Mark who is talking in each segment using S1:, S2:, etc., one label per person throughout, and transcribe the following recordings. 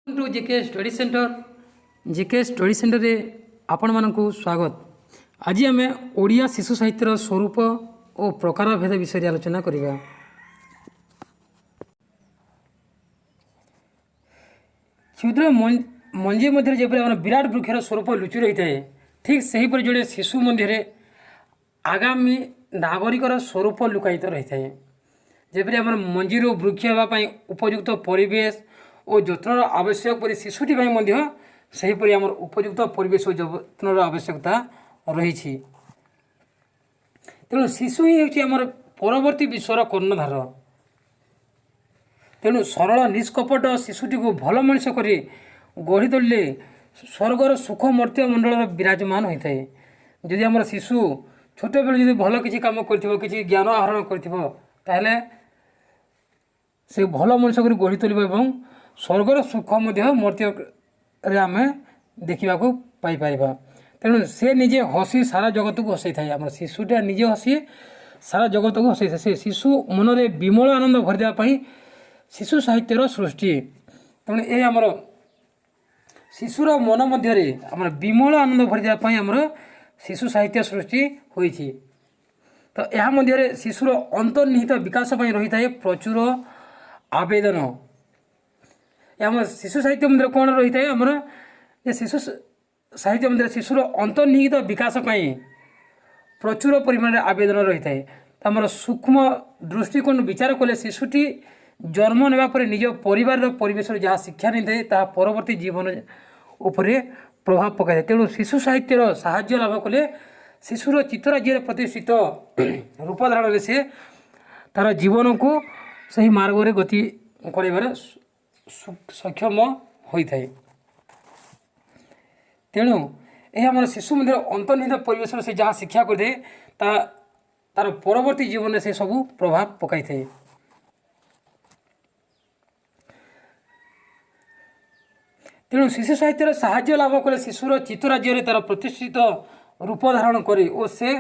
S1: To GK study centre रे आपण मानकु स्वागत। आज आम ओडिया शिशु साहित्यर स्वरूप और प्रकार भेद विषय आलोचना करिबा। क्षुद्र मंजी मध्य जेपरि आम विराट वृक्षर स्वरूप लुचि रही है, ठीक से ही जोड़े शिशु मध्य आगामी नागरिकर स्वरूप लुकायित रही है। जेपरि आम मंजीर वृक्ष होगापी उपयुक्त परिवेश और जत्नर आवश्यक परि शिशुटी सेहीपरि आम उपयुक्त परिवेश और जत्नर आवश्यकता रही। तेणु शिशु ही हूँ परवर्ती विश्वर कर्णधार। तेणु सरल निष्कपट शिशुटी को भल मनीष कर गढ़ी तोड़े स्वर्गर सुख मर्त्य मंडल विराजमान होता है। जदि आम शिशु छोट बेलू जो भल किसी कम कर ज्ञान आहरण कर से भल मनीष कर गढ़ी तोल स्वर्गर सुख मर्त्य आम देखा पाइपर। तेणु से निजे हसी सारा जगत को हसई थाए। आम शिशुटा निजे हसी सारा जगत को हसई थाए। से शिशु मन में विमल आनंद भरदेवाई शिशु साहित्यर सृष्टि। तेणु ये आमर शिशुर मन मध्य आम विमल आनंद भरदेवाई आमर शिशु साहित्य सृष्टि होई। तो यह मध्य शिशुर अंतर्निहित विकास रही है प्रचुर आवेदन। आम शिशु साहित्य मंदिर कौन रही है आमर ये शिशु साहित्य मंदिर शिशुर अंतर्निहित विकास प्रचुर परिमाण आवेदन रही है। तो आमर सूक्ष्म दृष्टिकोण विचार कले शिशुटी जन्म नेबा परे निज परिवार परिवेश जहाँ शिक्षा नहीं थाए ता परवर्ती जीवन उपरे प्रभाव पकाए। तेणु शिशु साहित्यर साहाय्य लाभ कले शिशुर चित्तराज्य प्रतिष्ठित रूप धारण से तार जीवन को सही मार्ग में गति कर सक्षम होता है। तेणु यह आम शिशु मंदिर अंतर्निहित परिवेश से जहाँ शिक्षा करते तार परवर्ती जीवन से सब प्रभाव पकाई थे। तेणु शिशु साहित्य साहाय्य लाभ कले शिशुर चित्तराज्य तार प्रतिष्ठित रूप धारण करे और से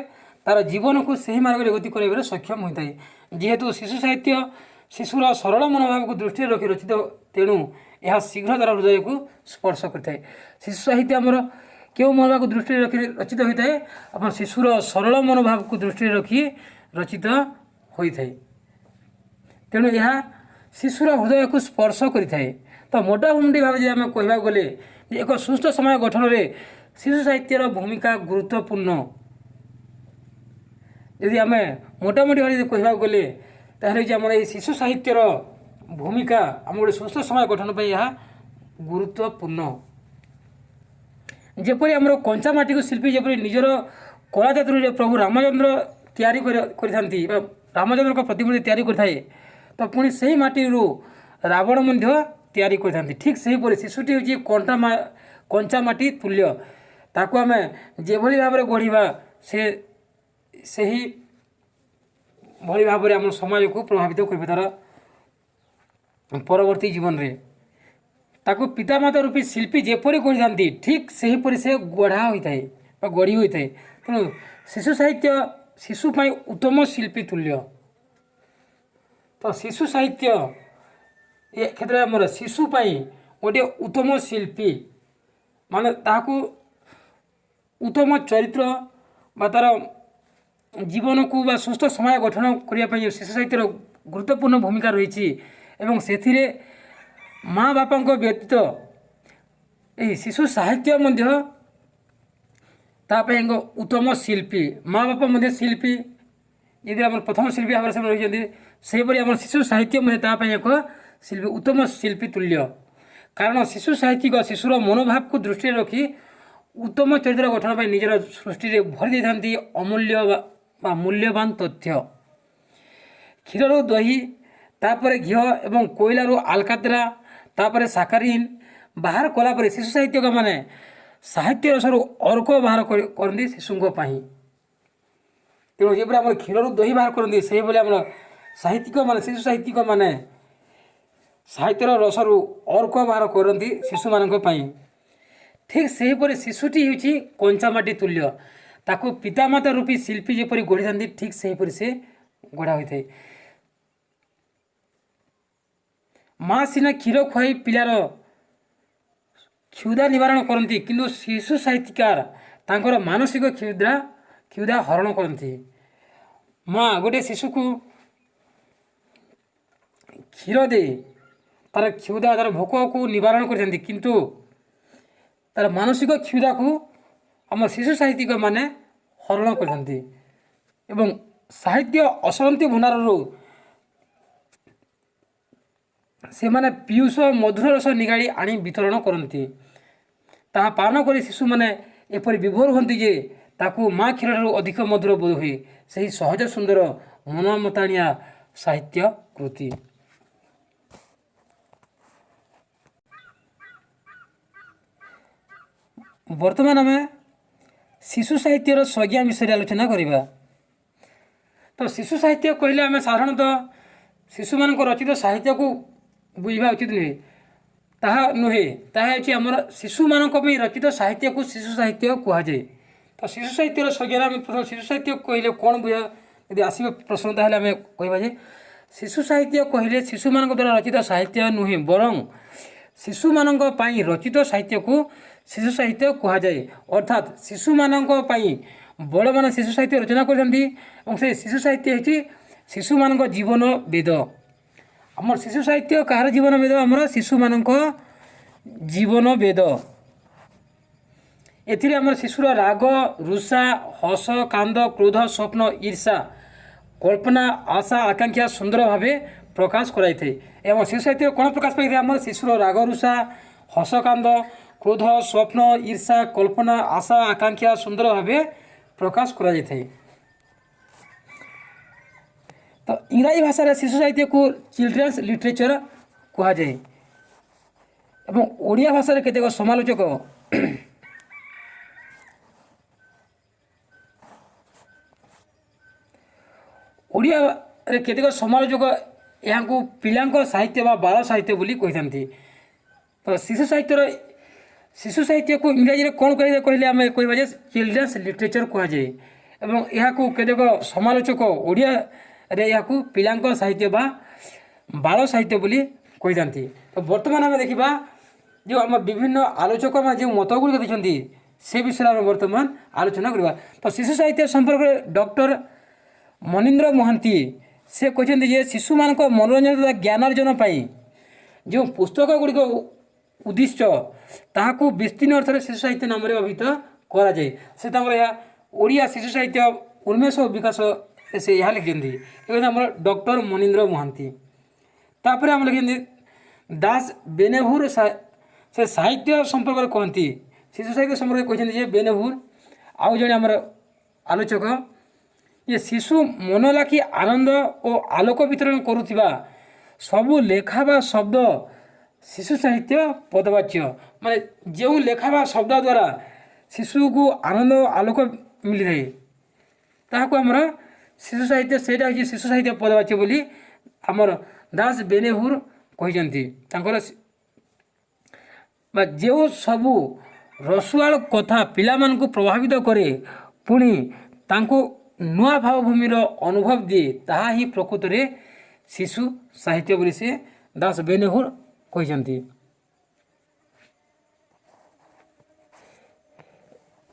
S1: तार जीवन को सही मार्ग में गति कर सक्षम होता है। जेहेतु शिशु साहित्य शिशुर सरल मनोभाव को दृष्टि रखी रचित तेणु यह शीघ्र तार हृदय को स्पर्श करता है। शिशु साहित्य आमर क्यों मनोभाव को दृष्टि रखी रचित होता है आप शिशुर सरल मनोभाव को दृष्टि रखी रचित होता है। तेणु यह शिशुर हृदय को स्पर्श करें। तो मोटामोटी भाव जो आम कह गले एक सुस्थ समय गठन में शिशु साहित्यर भूमिका गुरुत्वपूर्ण। यदि आम मोटामोटी भाव कह गले आम शिशु साहित्यर भूमिका आम गोटे सुस्थ समय गठन पर यह गुरुत्वपूर्ण। जपरी आम कंचामाटी को शिल्पी जपरी निजर कला चातुर्य प्रभु रामचंद्र तैयारी रामचंद्र का प्रतिमूर्ति तैयारी करए तो पुणी से ही माटी रावण तैयारी करते। ठीक से ही शिशुटी हूँ कंचामाटी तुल्य ताकू आम जो भाव में गढ़ा से ही भली भाव में आम समाज को प्रभावित कर तार परवर्ती जीवन में ताकू पितामाता रूपी शिल्पी जेपरी गढ़ी ठीक से हीपरी से गढ़ा होता है गढ़ी होता है। तेणु शिशु साहित्य शिशुपाई उत्तम शिल्पी तुल्य। तो शिशु साहित्य ये क्षेत्र में आमर शिशुपाई गोटे उत्तम शिल्पी माने ताकू उत्तम चरित्र बा तार जीवन को बा सुस्थ समय गठन करने शिशु साहित्यर गुरुत्वपूर्ण भूमिका रही। से माँ बापा व्यतीत ये शिशु साहित्य एक उत्तम शिल्पी माँ बापा शिल्पी यदि आम प्रथम शिल्पी भाव में रही सेपरी आम शिशु साहित्य एक शिल्पी उत्तम शिल्पी तुल्य। कारण शिशु साहित्यिक शिशुर मनोभाव को दृष्टि रखी उत्तम चरित्र गठन पर निजर सृष्टि भरी देती अमूल्य मूल्यवान तथ्य। क्षीर दही तापर घी एवं कोयलू आलकातरा तापर साकारीन बाहर कलापर शिशु साहित्यक माने साहित्य रसर अर्क बाहर करती शिशुओं। तेणु जब आम क्षीर दही बाहर करती से आम साहित्यिक मान शिशु साहित्यिक माने साहित्यर रसर अर्क बाहर करती शिशु मान। ठीक से हीपरि शिशुटी हूँ कंचामाटी तुल्य ताकू पितामाता रूपी शिल्पी जेपरी गढ़ी था ठीक से हीपरि से गढ़ा होता है। माँ सीना क्षीर खुआई पिलार କ୍ଷୁଧା ନିବାରଣ କରନ୍ତି, କିନ୍ତୁ ଶିଶୁ ସାହିତ୍ୟକାର ତାଙ୍କର ମାନସିକ କ୍ଷୁଧା ହରଣ କରନ୍ତି। ମା ଗୋଟିଏ ଶିଶୁକୁ କ୍ଷୀର ଦେଇ ତାର କ୍ଷୁଧା ତାର ଭୋକକୁ ନିବାରଣ କରିଥାନ୍ତି, କିନ୍ତୁ ତାର ମାନସିକ କ୍ଷୁଧାକୁ ଆମ ଶିଶୁ ସାହିତ୍ୟିକ ମାନେ ହରଣ କରିଥାନ୍ତି। ଏବଂ ସାହିତ୍ୟ ଅସରନ୍ତି ଭଣ୍ଡାରରୁ ସେମାନେ ପିୟୁଷ ମଧୁର ରସ ନିଗାଡ଼ି ଆଣି ବିତରଣ କରନ୍ତି। ତାହା ପାଳନ କରି ଶିଶୁମାନେ ଏପରି ବିଭୋର ହୁଅନ୍ତି ଯେ ତାକୁ ମା କ୍ଷୀରଠାରୁ ଅଧିକ ମଧୁର ବୋଧ ହୁଏ। ସେହି ସହଜ ସୁନ୍ଦର ମନମତାଣିଆ ସାହିତ୍ୟ କୃତି। ବର୍ତ୍ତମାନ ଆମେ ଶିଶୁ ସାହିତ୍ୟର ସଂଜ୍ଞା ବିଷୟରେ ଆଲୋଚନା କରିବା। ତ ଶିଶୁ ସାହିତ୍ୟ କହିଲେ ଆମେ ସାଧାରଣତଃ ଶିଶୁମାନଙ୍କ ରଚିତ ସାହିତ୍ୟକୁ ବୁଝିବା ଉଚିତ ନୁହେଁ। ତାହା ନୁହେଁ, ତାହା ହେଉଛି ଆମର ଶିଶୁମାନଙ୍କ ପାଇଁ ରଚିତ ସାହିତ୍ୟକୁ ଶିଶୁ ସାହିତ୍ୟ କୁହାଯାଏ। ତ ଶିଶୁ ସାହିତ୍ୟର ସଂଜ୍ଞାରେ ଆମେ ପ୍ରଥମେ ଶିଶୁ ସାହିତ୍ୟ କହିଲେ କ'ଣ ବୁଝା ଯଦି ଆସିବ ପ୍ରଶ୍ନ, ତାହେଲେ ଆମେ କହିବା ଯେ ଶିଶୁ ସାହିତ୍ୟ କହିଲେ ଶିଶୁମାନଙ୍କ ଦ୍ୱାରା ରଚିତ ସାହିତ୍ୟ ନୁହେଁ, ବରଂ ଶିଶୁମାନଙ୍କ ପାଇଁ ରଚିତ ସାହିତ୍ୟକୁ ଶିଶୁ ସାହିତ୍ୟ କୁହାଯାଏ। ଅର୍ଥାତ୍ ଶିଶୁମାନଙ୍କ ପାଇଁ ବଡ଼ମାନେ ଶିଶୁ ସାହିତ୍ୟ ରଚନା କରିଥାନ୍ତି ଏବଂ ସେ ଶିଶୁ ସାହିତ୍ୟ ହେଉଛି ଶିଶୁମାନଙ୍କ ଜୀବନ ବେଦ। ଆମର ଶିଶୁ ସାହିତ୍ୟ କାହାର ଜୀବନ ବେଦ? ଆମର ଶିଶୁମାନଙ୍କ ଜୀବନ ବେଦ। ଏଥିରେ ଆମର ଶିଶୁର ରାଗ, ରୁଷା, ହସ, କାନ୍ଦ, କ୍ରୋଧ, ସ୍ୱପ୍ନ, ଈର୍ଷା, କଳ୍ପନା, ଆଶା, ଆକାଂକ୍ଷା ସୁନ୍ଦର ଭାବେ ପ୍ରକାଶ କରାଯାଇଥାଏ। ଏବଂ ଶିଶୁ ସାହିତ୍ୟରେ କ'ଣ ପ୍ରକାଶ ପାଇଥାଏ? ଆମର ଶିଶୁର ରାଗ, ରୁଷା, ହସ, କାନ୍ଦ, କ୍ରୋଧ, ସ୍ୱପ୍ନ, ଈର୍ଷା, କଳ୍ପନା, ଆଶା, ଆକାଂକ୍ଷା ସୁନ୍ଦର ଭାବେ ପ୍ରକାଶ କରାଯାଇଥାଏ। ତ ଇଂରାଜୀ ଭାଷାରେ ଶିଶୁ ସାହିତ୍ୟକୁ ଚିଲଡ୍ରେନ୍ସ ଲିଟରେଚର କୁହାଯାଏ ଏବଂ ଓଡ଼ିଆ ଭାଷାରେ କେତେକ ସମାଲୋଚକ ଓଡ଼ିଆରେ କେତେକ ସମାଲୋଚକ ଏହାକୁ ପିଲାଙ୍କ ସାହିତ୍ୟ ବା ବାଳ ସାହିତ୍ୟ ବୋଲି କହିଥାନ୍ତି। ତ ଶିଶୁ ସାହିତ୍ୟକୁ ଇଂରାଜୀରେ କ'ଣ କୁହାଯାଏ କହିଲେ ଆମେ କହିବା ଯେ ଚିଲଡ୍ରେନ୍ସ ଲିଟରେଚର କୁହାଯାଏ ଏବଂ ଏହାକୁ କେତେକ ସମାଲୋଚକ ଓଡ଼ିଆରେ ଏହାକୁ ପିଲାଙ୍କ ସାହିତ୍ୟ ବା ବାଳ ସାହିତ୍ୟ ବୋଲି କହିଥାନ୍ତି। ତ ବର୍ତ୍ତମାନ ଆମେ ଦେଖିବା ଯେଉଁ ଆମ ବିଭିନ୍ନ ଆଲୋଚକମାନେ ଯେଉଁ ମତ ଗୁଡ଼ିକ ଦେଇଛନ୍ତି ସେ ବିଷୟରେ ଆମେ ବର୍ତ୍ତମାନ ଆଲୋଚନା କରିବା। ତ ଶିଶୁ ସାହିତ୍ୟ ସମ୍ପର୍କରେ ଡକ୍ଟର ମନୀନ୍ଦ୍ର ମହାନ୍ତି ସେ କହିଛନ୍ତି ଯେ ଶିଶୁମାନଙ୍କ ମନୋରଞ୍ଜନ ତଥା ଜ୍ଞାନାର୍ଜନ ପାଇଁ ଯେଉଁ ପୁସ୍ତକ ଗୁଡ଼ିକ ଉଦ୍ଦିଷ୍ଟ ତାହାକୁ ବିସ୍ତୀର୍ଣ୍ଣ ଅର୍ଥରେ ଶିଶୁ ସାହିତ୍ୟ ନାମରେ ଅଭିହିତ କରାଯାଏ। ସେ ତାଙ୍କର ଏହା ଓଡ଼ିଆ ଶିଶୁ ସାହିତ୍ୟ ଉନ୍ମେଷ ଓ ବିକାଶ ସେ ଏହା ଲେଖିଛନ୍ତି। ଏ ଆମର ଡକ୍ଟର ମନୀନ୍ଦ୍ର ମହାନ୍ତି। ତାପରେ ଆମେ ଲେଖିଛନ୍ତି ଦାସ ବେନେଭୁର ସେ ସାହିତ୍ୟ ସମ୍ପର୍କରେ କହନ୍ତି। ଶିଶୁ ସାହିତ୍ୟ ସମ୍ପର୍କରେ କହିଛନ୍ତି ଯେ ବେନେଭୁର ଆଉ ଜଣେ ଆମର ଆଲୋଚକ ଯେ ଶିଶୁ ମନ ଲାଖି ଆନନ୍ଦ ଓ ଆଲୋକ ବିତରଣ କରୁଥିବା ସବୁ ଲେଖା ବା ଶବ୍ଦ ଶିଶୁ ସାହିତ୍ୟ ପଦବାଚ୍ୟ। ମାନେ ଯେଉଁ ଲେଖା ବା ଶବ୍ଦ ଦ୍ୱାରା ଶିଶୁକୁ ଆନନ୍ଦ ଓ ଆଲୋକ ମିଳିଥାଏ ତାହାକୁ ଆମର ଶିଶୁ ସାହିତ୍ୟ, ସେଇଟା ହେଉଛି ଶିଶୁ ସାହିତ୍ୟ ପଦବାଚ୍ୟ ବୋଲି ଆମର ଦାସ ବେନେଭୁର କହିଛନ୍ତି। ତାଙ୍କର ବା ଯେଉଁ ସବୁ ରସୁଆଳ କଥା ପିଲାମାନଙ୍କୁ ପ୍ରଭାବିତ କରେ ପୁଣି ତାଙ୍କୁ ନୂଆ ଭାବଭୂମିର ଅନୁଭବ ଦିଏ ତାହା ହିଁ ପ୍ରକୃତରେ ଶିଶୁ ସାହିତ୍ୟ ବୋଲି ସେ ଦାସ ବେନେଭୁର କହିଛନ୍ତି।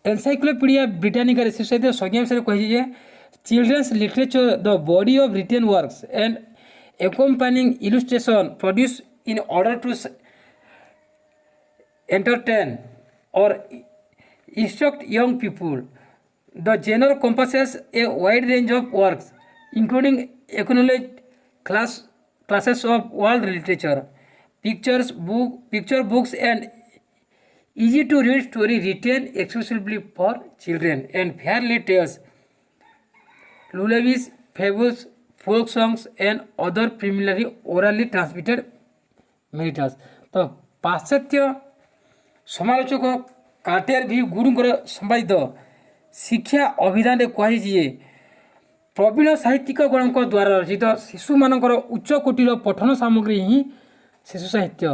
S1: ଏନସାଇକ୍ଲୋପିଡ଼ିଆ ବ୍ରିଟାନିକାରେ ଶିଶୁ ସାହିତ୍ୟ ସଂଜ୍ଞା ବିଷୟରେ କହିଛି ଯେ children's literature the body of written works and accompanying illustration produced in order to entertain or instruct young people. The genre compasses a wide range of works, including acknowledged classes of world literature, picture books, and easy to read story written exclusively for children, and fairy tales, lullabies, fables, folk songs, and other primarily orally transmitted matters. ତ ପାଶ୍ଚାତ୍ୟ ସମାଲୋଚକ କାର୍ଟେର ଭି ଗୁରୁଙ୍କର ସମ୍ପାଦିତ ଶିକ୍ଷା ଅଭିଧାନରେ କୁହାଯାଇଛି ଯେ ପ୍ରବୀଣ ସାହିତ୍ୟିକଗଣଙ୍କ ଦ୍ୱାରା ରଚିତ ଶିଶୁମାନଙ୍କର ଉଚ୍ଚ କୋଟିର ପଠନ ସାମଗ୍ରୀ ହିଁ ଶିଶୁ ସାହିତ୍ୟ।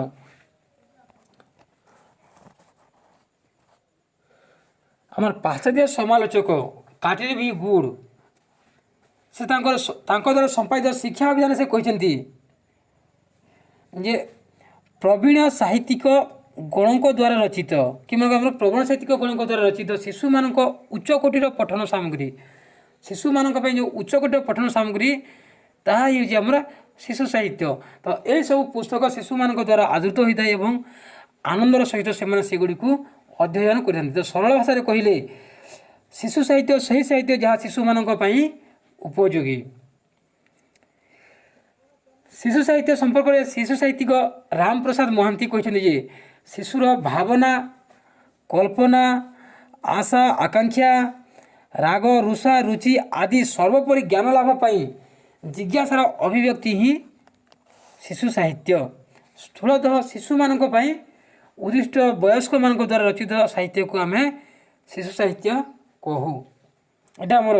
S1: ଆମର ପାଶ୍ଚାତ୍ୟ ସମାଲୋଚକ କାର୍ଟେର ଭି ଗୁଡ୍ ସେ ତାଙ୍କ ଦ୍ୱାରା ସମ୍ପାଦିତ ଶିକ୍ଷା ଅଭିଧାନରେ ସେ କହିଛନ୍ତି ଯେ ପ୍ରବୀଣ ସାହିତ୍ୟିକ ଗଣଙ୍କ ଦ୍ୱାରା ରଚିତ କିମ୍ବା ଆମର ପ୍ରବଣ ସାହିତ୍ୟିକ ଗଣଙ୍କ ଦ୍ୱାରା ରଚିତ ଶିଶୁମାନଙ୍କ ଉଚ୍ଚକୋଟୀର ପଠନ ସାମଗ୍ରୀ, ଶିଶୁମାନଙ୍କ ପାଇଁ ଯେଉଁ ଉଚ୍ଚକୋଟୀର ପଠନ ସାମଗ୍ରୀ ତାହା ହେଉଛି ଆମର ଶିଶୁ ସାହିତ୍ୟ। ତ ଏହିସବୁ ପୁସ୍ତକ ଶିଶୁମାନଙ୍କ ଦ୍ୱାରା ଆଦୃତ ହୋଇଥାଏ ଏବଂ ଆନନ୍ଦର ସହିତ ସେମାନେ ସେଗୁଡ଼ିକୁ ଅଧ୍ୟୟନ କରିଥାନ୍ତି। ତ ସରଳ ଭାଷାରେ କହିଲେ ଶିଶୁ ସାହିତ୍ୟ ସେହି ସାହିତ୍ୟ ଯାହା ଶିଶୁମାନଙ୍କ ପାଇଁ ଉପଯୋଗୀ। ଶିଶୁ ସାହିତ୍ୟ ସମ୍ପର୍କରେ ଶିଶୁ ସାହିତ୍ୟିକ ରାମପ୍ରସାଦ ମହାନ୍ତି କହିଛନ୍ତି ଯେ ଶିଶୁର ଭାବନା, କଳ୍ପନା, ଆଶା ଆକାଂକ୍ଷା, ରାଗ ରୁଷା ରୁଚି ଆଦି ସର୍ବୋପରି ଜ୍ଞାନ ଲାଭ ପାଇଁ ଜିଜ୍ଞାସାର ଅଭିବ୍ୟକ୍ତି ହିଁ ଶିଶୁ ସାହିତ୍ୟ। ସ୍ଥୂଳତଃ ଶିଶୁମାନଙ୍କ ପାଇଁ ଉଦ୍ଦିଷ୍ଟ ବୟସ୍କମାନଙ୍କ ଦ୍ୱାରା ରଚିତ ସାହିତ୍ୟକୁ ଆମେ ଶିଶୁ ସାହିତ୍ୟ କହୁ। ଏଇଟା ଆମର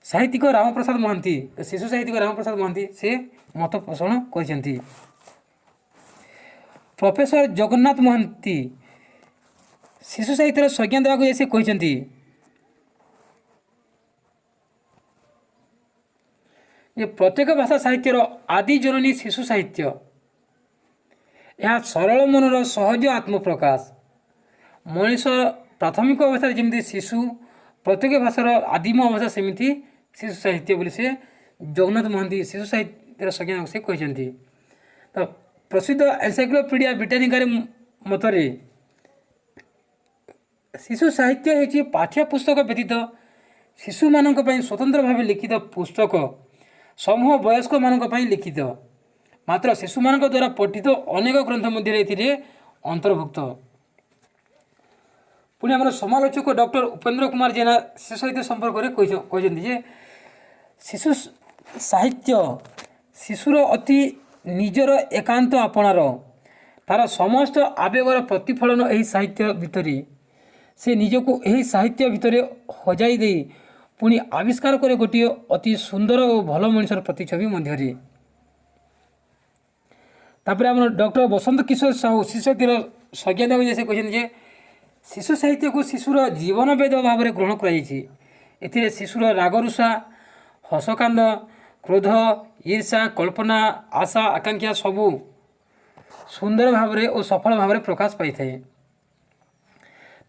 S1: ସାହିତ୍ୟିକ ରାମପ୍ରସାଦ ମହାନ୍ତି, ଶିଶୁ ସାହିତ୍ୟିକ ରାମପ୍ରସାଦ ମହାନ୍ତି ସେ ମତ ପୋଷଣ କରିଛନ୍ତି। ପ୍ରଫେସର ଜଗନ୍ନାଥ ମହାନ୍ତି ଶିଶୁ ସାହିତ୍ୟର ସଂଜ୍ଞା ଦେବାକୁ ଯାଇ ସେ କହିଛନ୍ତି ଯେ ପ୍ରତ୍ୟେକ ଭାଷା ସାହିତ୍ୟର ଆଦି ଜନନୀ ଶିଶୁ ସାହିତ୍ୟ। ଏହା ସରଳ ମନର ସହଜ ଆତ୍ମପ୍ରକାଶ। ମଣିଷ ପ୍ରାଥମିକ ଅବସ୍ଥାରେ ଯେମିତି ଶିଶୁ, ପ୍ରତ୍ୟେକ ଭାଷାର ଆଦିମ ଅବସ୍ଥା ସେମିତି ଶିଶୁ ସାହିତ୍ୟ ବୋଲି ସେ ଜଗନ୍ନାଥ ମହାନ୍ତି ଶିଶୁ ସାହିତ୍ୟର ସଂଜ୍ଞା ସେ କହିଛନ୍ତି। ତ ପ୍ରସିଦ୍ଧ ଏନସାଇକ୍ଲୋପିଡ଼ିଆ ବ୍ରିଟାନିକାରେ ମତରେ ଶିଶୁ ସାହିତ୍ୟ ହେଉଛି ପାଠ୍ୟପୁସ୍ତକ ବ୍ୟତୀତ ଶିଶୁମାନଙ୍କ ପାଇଁ ସ୍ୱତନ୍ତ୍ର ଭାବେ ଲିଖିତ ପୁସ୍ତକ ସମୂହ ବୟସ୍କମାନଙ୍କ ପାଇଁ ଲିଖିତ, ମାତ୍ର ଶିଶୁମାନଙ୍କ ଦ୍ୱାରା ପଠିତ ଅନେକ ଗ୍ରନ୍ଥ ମଧ୍ୟରେ ଏଥିରେ ଅନ୍ତର୍ଭୁକ୍ତ। ପୁଣି ଆମର ସମାଲୋଚକ ଡକ୍ଟର ଉପେନ୍ଦ୍ର କୁମାର ଜେନା ଶିଶୁ ସାହିତ୍ୟ ସମ୍ପର୍କରେ କହିଛନ୍ତି ଯେ ଶିଶୁ ସାହିତ୍ୟ ଶିଶୁର ଅତି ନିଜର ଏକାନ୍ତ ଆପଣାର, ତା'ର ସମସ୍ତ ଆବେଗର ପ୍ରତିଫଳନ ଏହି ସାହିତ୍ୟ ଭିତରେ। ସେ ନିଜକୁ ଏହି ସାହିତ୍ୟ ଭିତରେ ହଜାଇ ଦେଇ ପୁଣି ଆବିଷ୍କାର କରେ ଗୋଟିଏ ଅତି ସୁନ୍ଦର ଓ ଭଲ ମଣିଷର ପ୍ରତିଛବି ମଧ୍ୟରେ। ତାପରେ ଆମର ଡକ୍ଟର ବସନ୍ତ କିଶୋର ସାହୁ ଶିଶୁ ସାହିତ୍ୟର ସଂଜ୍ଞା ଦେବାକୁ ଯାଇ ସେ କହିଛନ୍ତି ଯେ ଶିଶୁ ସାହିତ୍ୟକୁ ଶିଶୁର ଜୀବନବେଦ ଭାବରେ ଗ୍ରହଣ କରାଯାଇଛି। ଏଥିରେ ଶିଶୁର ରାଗରୁଷା, ହସକାନ୍ଦ, କ୍ରୋଧ, ଈର୍ଷା, କଳ୍ପନା, ଆଶା ଆକାଂକ୍ଷା ସବୁ ସୁନ୍ଦର ଭାବରେ ଓ ସଫଳ ଭାବରେ ପ୍ରକାଶ ପାଇଥାଏ।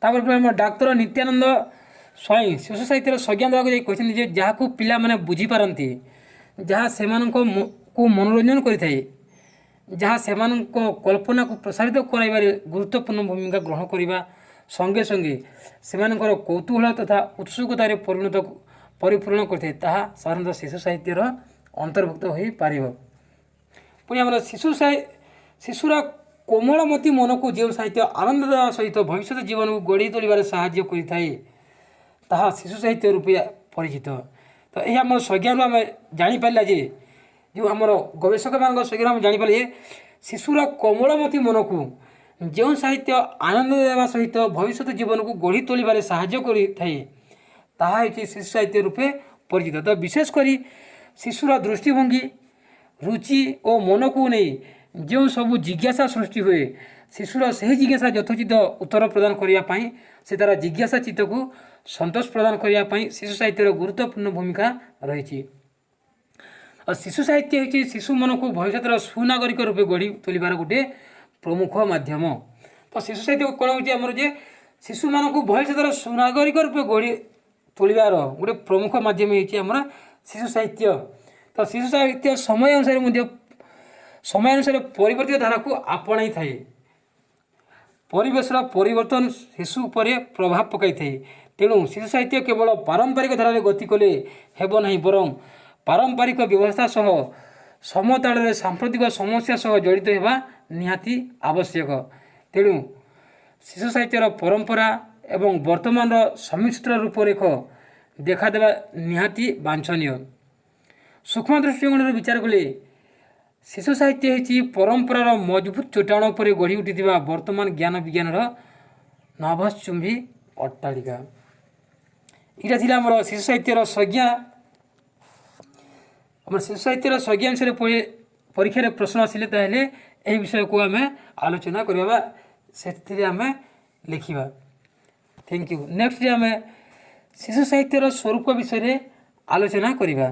S1: ତାପରେ ଆମର ଡାକ୍ତର ନିତ୍ୟାନନ୍ଦ ସ୍ୱାଇଁ ଶିଶୁ ସାହିତ୍ୟର ସଂଜ୍ଞା ଦେବାକୁ ଯାଇ କହିଛନ୍ତି ଯେ ଯାହାକୁ ପିଲାମାନେ ବୁଝିପାରନ୍ତି, ଯାହା ସେମାନଙ୍କୁ ମନୋରଞ୍ଜନ କରିଥାଏ, ଯାହା ସେମାନଙ୍କ କଳ୍ପନାକୁ ପ୍ରସାରିତ କରାଇବାରେ ଗୁରୁତ୍ୱପୂର୍ଣ୍ଣ ଭୂମିକା ଗ୍ରହଣ କରିବା ସଙ୍ଗେ ସଙ୍ଗେ ସେମାନଙ୍କର କୌତୂହଳ ତଥା ଉତ୍ସୁକତାରେ ପରିପୂରଣ କରିଥାଏ, ତାହା ସାଧାରଣତଃ ଶିଶୁ ସାହିତ୍ୟର ଅନ୍ତର୍ଭୁକ୍ତ ହୋଇପାରିବ। ପୁଣି ଆମର ଶିଶୁର କୋମଳମତି ମନକୁ ଯେଉଁ ସାହିତ୍ୟ ଆନନ୍ଦ ଦେବା ସହିତ ଭବିଷ୍ୟତ ଜୀବନକୁ ଗଢ଼ି ତୋଳିବାରେ ସାହାଯ୍ୟ କରିଥାଏ ତାହା ଶିଶୁ ସାହିତ୍ୟ ରୂପେ ପରିଚିତ। ତ ଏହି ଆମର ସଂଜ୍ଞାରୁ ଆମେ ଜାଣିପାରିଲା ଯେ ଯେଉଁ ଆମର ଗବେଷକମାନଙ୍କ ସଂଜ୍ଞାରୁ ଆମେ ଜାଣିପାରିଲେ ଯେ ଶିଶୁର କୋମଳମତି ମନକୁ ଯେଉଁ ସାହିତ୍ୟ ଆନନ୍ଦ ଦେବା ସହିତ ଭବିଷ୍ୟତ ଜୀବନକୁ ଗଢ଼ି ତୋଳିବାରେ ସାହାଯ୍ୟ କରିଥାଏ ତାହା ହେଉଛି ଶିଶୁ ସାହିତ୍ୟ ରୂପେ ପରିଚିତ। ତ ବିଶେଷ କରି ଶିଶୁର ଦୃଷ୍ଟିଭଙ୍ଗୀ, ରୁଚି ଓ ମନକୁ ନେଇ ଯେଉଁ ସବୁ ଜିଜ୍ଞାସା ସୃଷ୍ଟି ହୁଏ, ଶିଶୁର ସେହି ଜିଜ୍ଞାସା ଯଥୋଚିତ ଉତ୍ତର ପ୍ରଦାନ କରିବା ପାଇଁ, ସେ ତା'ର ଜିଜ୍ଞାସା ଚିତ୍ତକୁ ସନ୍ତୋଷ ପ୍ରଦାନ କରିବା ପାଇଁ ଶିଶୁ ସାହିତ୍ୟର ଗୁରୁତ୍ୱପୂର୍ଣ୍ଣ ଭୂମିକା ରହିଛି। ଆଉ ଶିଶୁ ସାହିତ୍ୟ ହେଉଛି ଶିଶୁ ମନକୁ ଭବିଷ୍ୟତର ସୁନାଗରିକ ରୂପେ ଗଢ଼ି ତୋଳିବାର ଗୋଟିଏ ପ୍ରମୁଖ ମାଧ୍ୟମ। ତ ଶିଶୁ ସାହିତ୍ୟ କ'ଣ ହେଉଛି ଆମର ଯେ ଶିଶୁମାନଙ୍କୁ ଭବିଷ୍ୟତର ସୁନାଗରିକ ରୂପେ ଗଢ଼ି ତୋଳିବାର ଗୋଟେ ପ୍ରମୁଖ ମାଧ୍ୟମ ହେଉଛି ଆମର ଶିଶୁ ସାହିତ୍ୟ। ତ ଶିଶୁ ସାହିତ୍ୟ ସମୟ ଅନୁସାରେ ପରିବର୍ତ୍ତିତ ଧାରାକୁ ଆପଣାଇଥାଏ। ପରିବେଶର ପରିବର୍ତ୍ତନ ଶିଶୁ ଉପରେ ପ୍ରଭାବ ପକାଇଥାଏ। ତେଣୁ ଶିଶୁ ସାହିତ୍ୟ କେବଳ ପାରମ୍ପରିକ ଧାରାରେ ଗତି କଲେ ହେବ ନାହିଁ, ବରଂ ପାରମ୍ପରିକ ବ୍ୟବସ୍ଥା ସହ ସମତାଳରେ ସାମ୍ପ୍ରତିକ ସମସ୍ୟା ସହ ଜଡ଼ିତ ହେବା ନିହାତି ଆବଶ୍ୟକ। ତେଣୁ ଶିଶୁ ସାହିତ୍ୟର ପରମ୍ପରା ଏବଂ ବର୍ତ୍ତମାନର ସମିଶ୍ର ରୂପରେଖ ଦେଖାଦେବା ନିହାତି ବାଞ୍ଛନୀୟ। ସୂକ୍ଷ୍ମ ଦୃଷ୍ଟିକୋଣରେ ବିଚାର କଲେ ଶିଶୁ ସାହିତ୍ୟ ହେଉଛି ପରମ୍ପରାର ମଜବୁତ ଚଟାଣ ଉପରେ ଗଢ଼ି ଉଠିଥିବା ବର୍ତ୍ତମାନ ଜ୍ଞାନ ବିଜ୍ଞାନର ନଭଶ୍ଚୁମ୍ବୀ ଅଟ୍ଟାଳିକା। ଏଇଟା ଥିଲା ଆମର ଶିଶୁ ସାହିତ୍ୟର ସଂଜ୍ଞା। ଆମର ଶିଶୁ ସାହିତ୍ୟର ସଂଜ୍ଞା ବିଷୟରେ ପରୀକ୍ଷାରେ ପ୍ରଶ୍ନ ଆସିଲେ ତାହେଲେ ଏହି ବିଷୟକୁ ଆମେ ଆଲୋଚନା କରିବା ବା ସେଥିରେ ଆମେ ଲେଖିବା। Thank you. ନେକ୍ସଟ ଆମେ ଶିଶୁ ସାହିତ୍ୟର ସ୍ୱରୂପ ବିଷୟରେ ଆଲୋଚନା କରିବା।